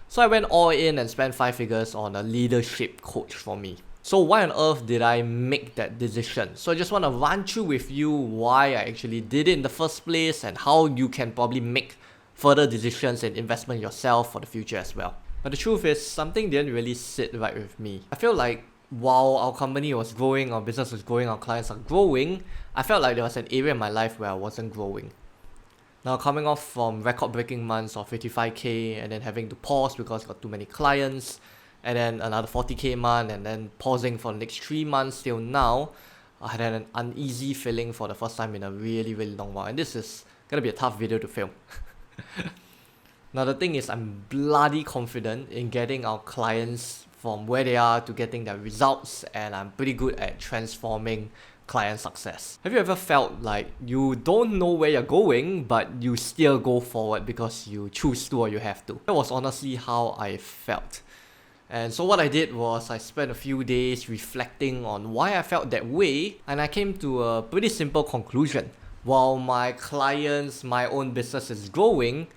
So I went all in and spent 5 figures on a leadership coach for me. So why on earth did I make that decision? So I just want to run through with you why I actually did it in the first place and how you can probably make further decisions and investment yourself for the future as well. But the truth is, something didn't really sit right with me. I feel like while our company was growing, our business was growing, our clients are growing, I felt like there was an area in my life where I wasn't growing. Now, coming off from record-breaking months of 55k and then having to pause because got too many clients, and then another 40k month, and then pausing for the next 3 months till now, I had an uneasy feeling for the first time in a really, really long while. And this is gonna be a tough video to film. Now, the thing is, I'm bloody confident in getting our clients from where they are to getting their results, and I'm pretty good at transforming client success. Have you ever felt like you don't know where you're going, but you still go forward because you choose to or you have to? That was honestly how I felt. And so what I did was I spent a few days reflecting on why I felt that way, and I came to a pretty simple conclusion. While my clients, my own business is growing,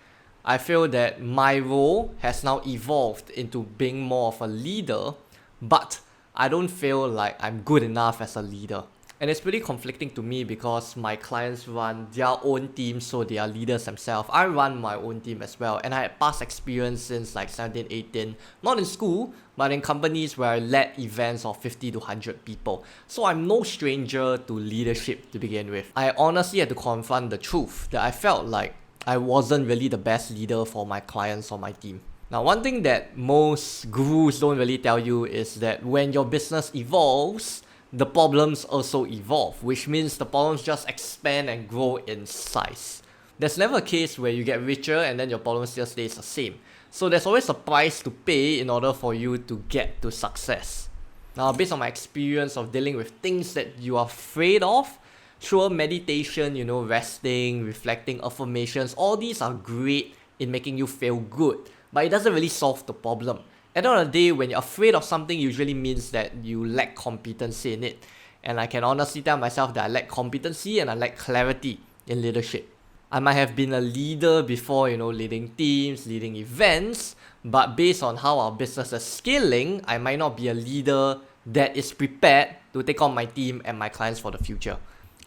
I feel that my role has now evolved into being more of a leader, but I don't feel like I'm good enough as a leader. And it's pretty conflicting to me because my clients run their own team, so they are leaders themselves. I run my own team as well, and I had past experience since like 17, 18, not in school, but in companies where I led events of 50 to 100 people. So I'm no stranger to leadership to begin with. I honestly had to confront the truth that I felt like I wasn't really the best leader for my clients or my team. Now, one thing that most gurus don't really tell you is that when your business evolves, the problems also evolve, which means the problems just expand and grow in size. There's never a case where you get richer and then your problem still stays the same. So there's always a price to pay in order for you to get to success. Now, based on my experience of dealing with things that you are afraid of, sure, meditation, resting, reflecting, affirmations, all these are great in making you feel good, but it doesn't really solve the problem. At the end of the day, when you're afraid of something, usually means that you lack competency in it. And I can honestly tell myself that I lack competency and I lack clarity in leadership. I might have been a leader before, leading teams, leading events, but based on how our business is scaling, I might not be a leader that is prepared to take on my team and my clients for the future.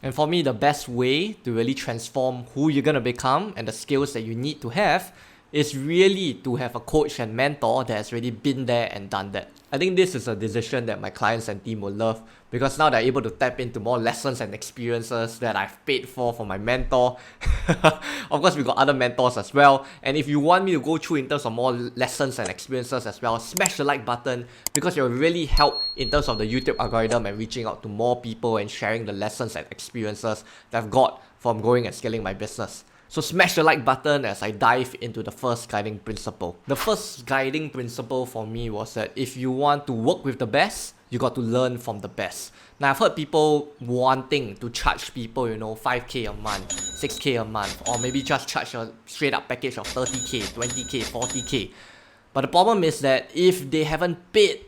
And for me, the best way to really transform who you're going to become and the skills that you need to have is really to have a coach and mentor that has already been there and done that. I think this is a decision that my clients and team will love because now they're able to tap into more lessons and experiences that I've paid for my mentor. Of course, we got other mentors as well. And if you want me to go through in terms of more lessons and experiences as well, smash the like button because it will really help in terms of the YouTube algorithm and reaching out to more people and sharing the lessons and experiences that I've got from growing and scaling my business. So smash the like button as I dive into the first guiding principle. The first guiding principle for me was that if you want to work with the best, you got to learn from the best. Now, I've heard people wanting to charge people, 5k a month, 6k a month, or maybe just charge a straight up package of 30k, 20k, 40k. But the problem is that if they haven't paid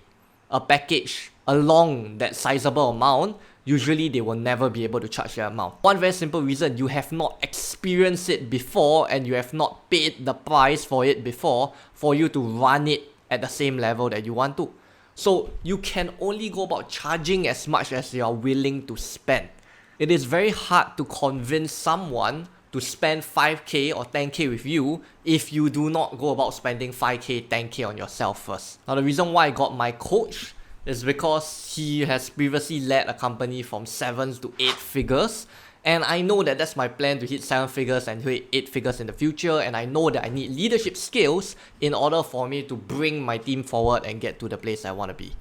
a package along that sizable amount, usually they will never be able to charge that amount. One very simple reason, you have not experienced it before and you have not paid the price for it before for you to run it at the same level that you want to. So you can only go about charging as much as you are willing to spend. It is very hard to convince someone to spend 5k or 10k with you if you do not go about spending 5k, 10k on yourself first. Now, the reason why I got my coach is because he has previously led a company from 7 to 8 figures, and I know that that's my plan to hit 7 figures and hit 8 figures in the future, and I know that I need leadership skills in order for me to bring my team forward and get to the place I want to be.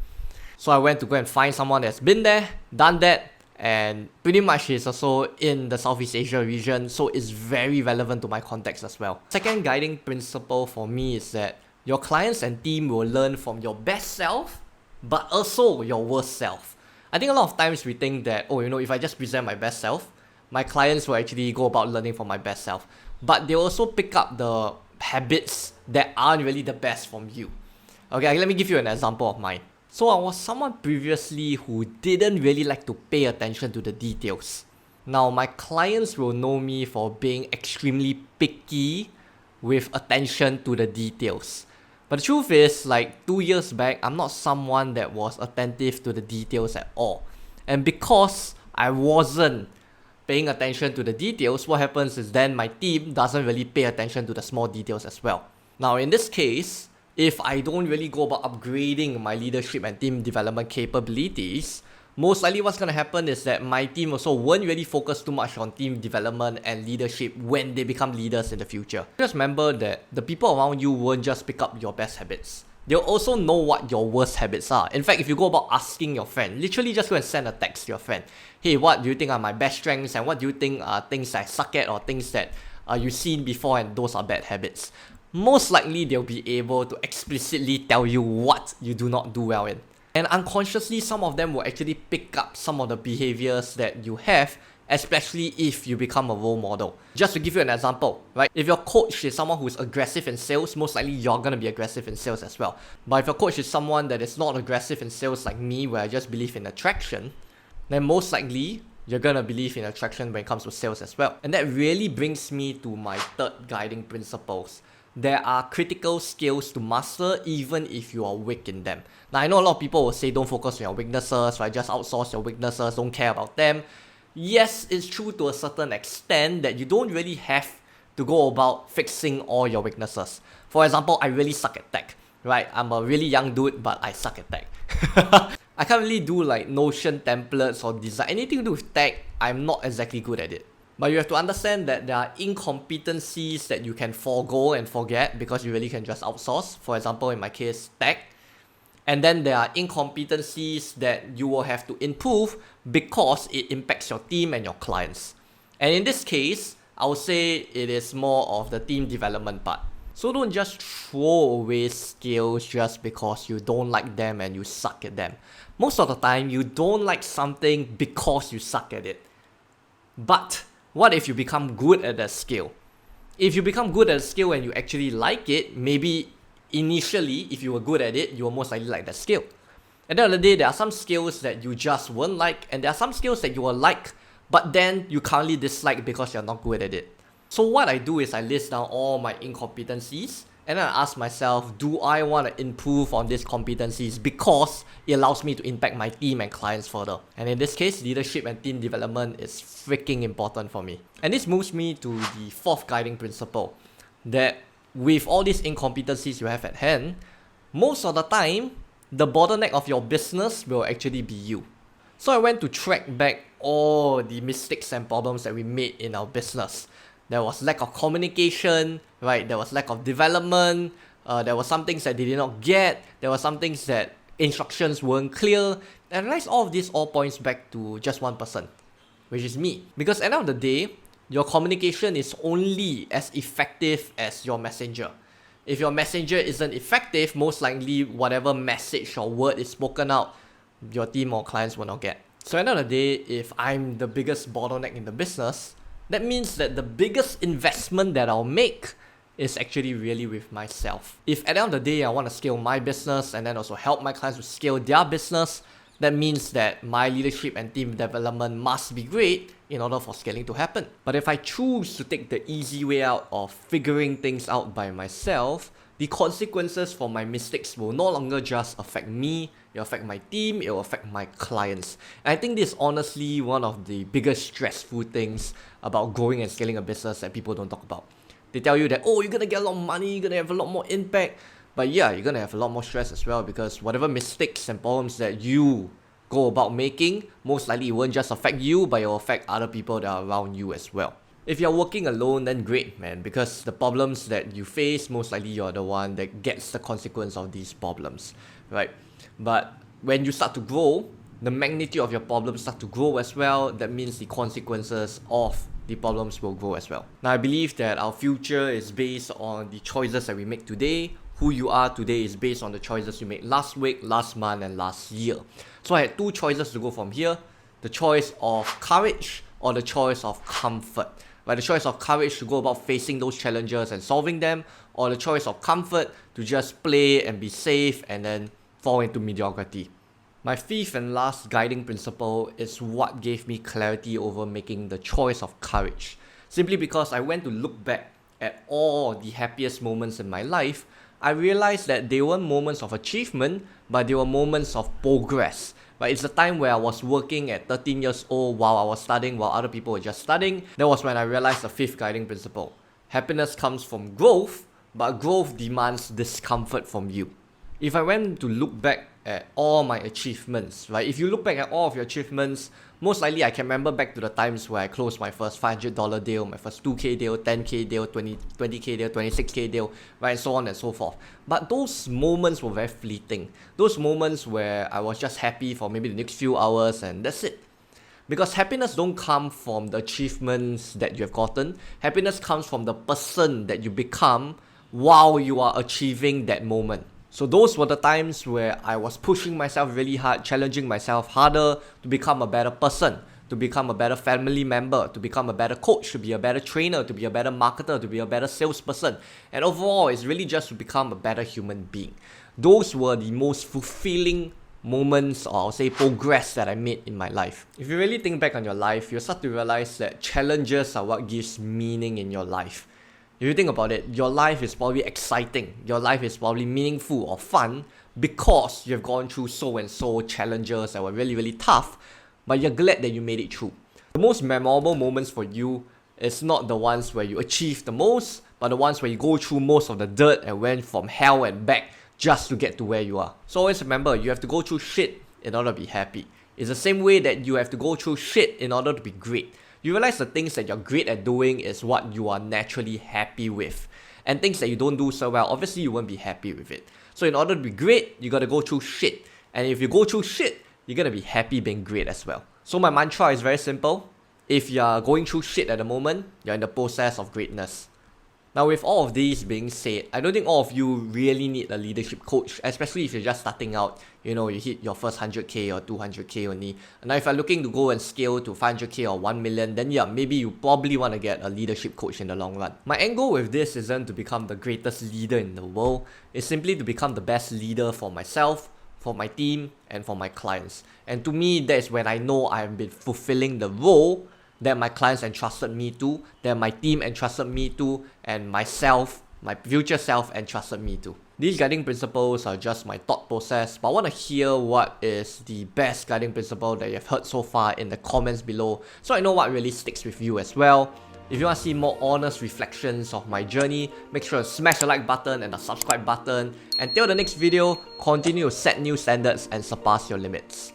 So I went to go and find someone that's been there, done that, and pretty much he's also in the Southeast Asia region, so it's very relevant to my context as well. Second guiding principle for me is that your clients and team will learn from your best self, but also your worst self. I think a lot of times we think that, if I just present my best self, my clients will actually go about learning from my best self. But they also pick up the habits that aren't really the best from you. Okay, let me give you an example of mine. So I was someone previously who didn't really like to pay attention to the details. Now, my clients will know me for being extremely picky with attention to the details. But the truth is, like 2 years back, I'm not someone that was attentive to the details at all. And because I wasn't paying attention to the details, what happens is then my team doesn't really pay attention to the small details as well. Now in this case, if I don't really go about upgrading my leadership and team development capabilities, most likely what's going to happen is that my team also won't really focus too much on team development and leadership when they become leaders in the future. Just remember that the people around you won't just pick up your best habits. They'll also know what your worst habits are. In fact, if you go about asking your friend, literally just go and send a text to your friend. Hey, what do you think are my best strengths, and what do you think are things that I suck at or things that you've seen before and those are bad habits? Most likely they'll be able to explicitly tell you what you do not do well in. And unconsciously, some of them will actually pick up some of the behaviors that you have, especially if you become a role model. Just to give you an example, right? If your coach is someone who is aggressive in sales, most likely you're going to be aggressive in sales as well. But if your coach is someone that is not aggressive in sales like me, where I just believe in attraction, then most likely you're going to believe in attraction when it comes to sales as well. And that really brings me to my third guiding principles. There are critical skills to master even if you are weak in them. Now, I know a lot of people will say don't focus on your weaknesses, right? Just outsource your weaknesses, don't care about them. Yes, it's true to a certain extent that you don't really have to go about fixing all your weaknesses. For example, I really suck at tech, right? I'm a really young dude, but I suck at tech. I can't really do like Notion templates or design. Anything to do with tech, I'm not exactly good at it. But you have to understand that there are incompetencies that you can forego and forget because you really can just outsource. For example, in my case, tech. And then there are incompetencies that you will have to improve because it impacts your team and your clients. And in this case, I would say it is more of the team development part. So don't just throw away skills just because you don't like them and you suck at them. Most of the time, you don't like something because you suck at it. But what if you become good at that skill? If you become good at a skill and you actually like it, maybe initially, if you were good at it, you will most likely like that skill. At the end of the day, there are some skills that you just won't like, and there are some skills that you will like, but then you currently dislike because you're not good at it. So what I do is I list down all my incompetencies, and then I ask myself, do I want to improve on these competencies because it allows me to impact my team and clients further? And in this case, leadership and team development is freaking important for me. And this moves me to the fourth guiding principle, that with all these incompetencies you have at hand, most of the time, the bottleneck of your business will actually be you. So I went to track back all the mistakes and problems that we made in our business. There was lack of communication, right? There was lack of development. There were some things that they did not get. There were some things that instructions weren't clear. And I realized all of this all points back to just one person, which is me. Because at the end of the day, your communication is only as effective as your messenger. If your messenger isn't effective, most likely whatever message or word is spoken out, your team or clients will not get. So at the end of the day, if I'm the biggest bottleneck in the business, that means that the biggest investment that I'll make is actually really with myself. If at the end of the day I want to scale my business and then also help my clients to scale their business, that means that my leadership and team development must be great in order for scaling to happen. But if I choose to take the easy way out of figuring things out by myself, the consequences for my mistakes will no longer just affect me, it will affect my team, it will affect my clients. And I think this is honestly one of the biggest stressful things about growing and scaling a business that people don't talk about. They tell you that, oh, you're gonna get a lot of money, you're gonna have a lot more impact. But yeah, you're gonna have a lot more stress as well, because whatever mistakes and problems that you go about making, most likely it won't just affect you, but it will affect other people that are around you as well. If you're working alone, then great, man, because the problems that you face, most likely you're the one that gets the consequence of these problems, right? But when you start to grow, the magnitude of your problems start to grow as well. That means the consequences of the problems will grow as well. Now, I believe that our future is based on the choices that we make today. Who you are today is based on the choices you made last week, last month, and last year. So I had two choices to go from here. The choice of courage or the choice of comfort. Right? The choice of courage to go about facing those challenges and solving them, or the choice of comfort to just play and be safe and then fall into mediocrity. My fifth and last guiding principle is what gave me clarity over making the choice of courage. Simply because I went to look back at all the happiest moments in my life, I realized that they weren't moments of achievement, but they were moments of progress. But it's the time where I was working at 13 years old while I was studying, while other people were just studying. That was when I realized the fifth guiding principle. Happiness comes from growth, but growth demands discomfort from you. If I went to look back at all my achievements, right? If you look back at all of your achievements, most likely I can remember back to the times where I closed my first $500 deal, my first 2K deal, 10K deal, 20K deal, 26K deal, right? And so on and so forth. But those moments were very fleeting. Those moments where I was just happy for maybe the next few hours and that's it. Because happiness don't come from the achievements that you have gotten. Happiness comes from the person that you become while you are achieving that moment. So those were the times where I was pushing myself really hard, challenging myself harder to become a better person, to become a better family member, to become a better coach, to be a better trainer, to be a better marketer, to be a better salesperson. And overall, it's really just to become a better human being. Those were the most fulfilling moments, or I'll say progress, that I made in my life. If you really think back on your life, you'll start to realize that challenges are what gives meaning in your life. If you think about it, your life is probably exciting, your life is probably meaningful or fun because you have gone through so and so challenges that were really, really tough, but you're glad that you made it through. The most memorable moments for you is not the ones where you achieve the most, but the ones where you go through most of the dirt and went from hell and back just to get to where you are. So always remember, you have to go through shit in order to be happy. It's the same way that you have to go through shit in order to be great. You realize the things that you're great at doing is what you are naturally happy with. And things that you don't do so well, obviously you won't be happy with it. So in order to be great, you gotta go through shit. And if you go through shit, you're gonna be happy being great as well. So my mantra is very simple. If you're going through shit at the moment, you're in the process of greatness. Now with all of these being said, I don't think all of you really need a leadership coach, especially if you're just starting out. You know, you hit your first 100k or 200k only. Now if you're looking to go and scale to 500k or 1 million, then yeah, maybe you probably want to get a leadership coach in the long run. My end goal with this isn't to become the greatest leader in the world. It's simply to become the best leader for myself, for my team, and for my clients. And to me, that's when I know I've been fulfilling the role that my clients entrusted me to, that my team entrusted me to, and myself, my future self entrusted me to. These guiding principles are just my thought process, but I want to hear what is the best guiding principle that you've heard so far in the comments below, so I know what really sticks with you as well. If you want to see more honest reflections of my journey, make sure to smash the like button and the subscribe button. Until the next video, continue to set new standards and surpass your limits.